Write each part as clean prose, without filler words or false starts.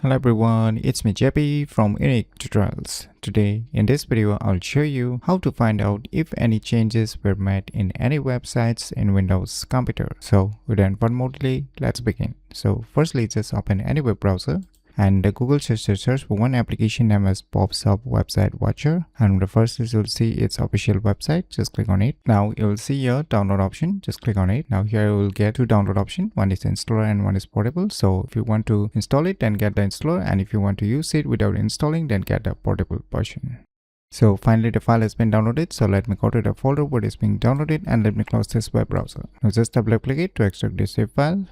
Hello everyone, it's me JP from UniqueTutorials. Today in this video I'll show you how to find out if any changes were made in any websites in Windows computer. So without one more delay, let's begin. So firstly, just open any web browser and the Google search for one application name as pops up website watcher, and the first is you'll see its official website. Just click on it. Now you'll see your download option. Just click on it. Now here you will get two download option. One is installer and one is portable. So if you want to install it, then get the installer, and if you want to use it without installing, then get the portable version. So finally the file has been downloaded, so let me go to the folder where it's being downloaded and let me close this web browser. Now just double click it to extract this zip file.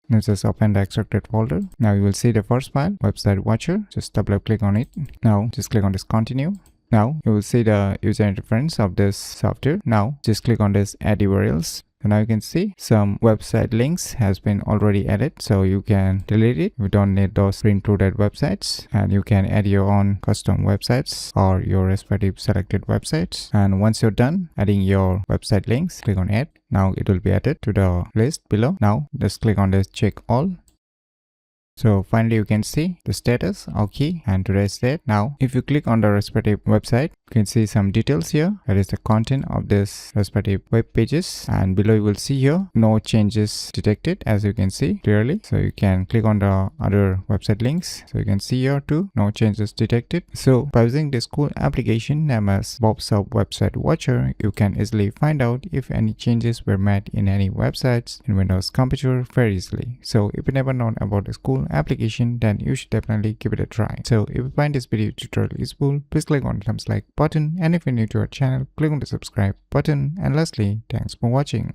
Now just open the extracted folder. Now you will see the first file, website watcher. Just double click on it. Now just click on this continue. Now you will see the user interface of this software. Now just click on this add URLs. So now you can see some website links has been already added, so you can delete it. You don't need those pre-included websites, and you can add your own custom websites or your respective selected websites. And once you're done adding your website links, click on add. Now it will be added to the list below. Now just click on this check all. So finally you can see the status, okay, and today's date. Now if you click on the respective website, you can see some details here. That is the content of this respective web pages, and below you will see here no changes detected, as you can see clearly. So you can click on the other website links. So you can see here too, no changes detected. So by using this cool application named as pops up website watcher, you can easily find out if any changes were made in any websites in Windows computer very easily. So if you never known about this cool application, then you should definitely give it a try. So if you find this video tutorial useful, please click on the thumbs like button, and if you're new to our channel, click on the subscribe button, and lastly, thanks for watching.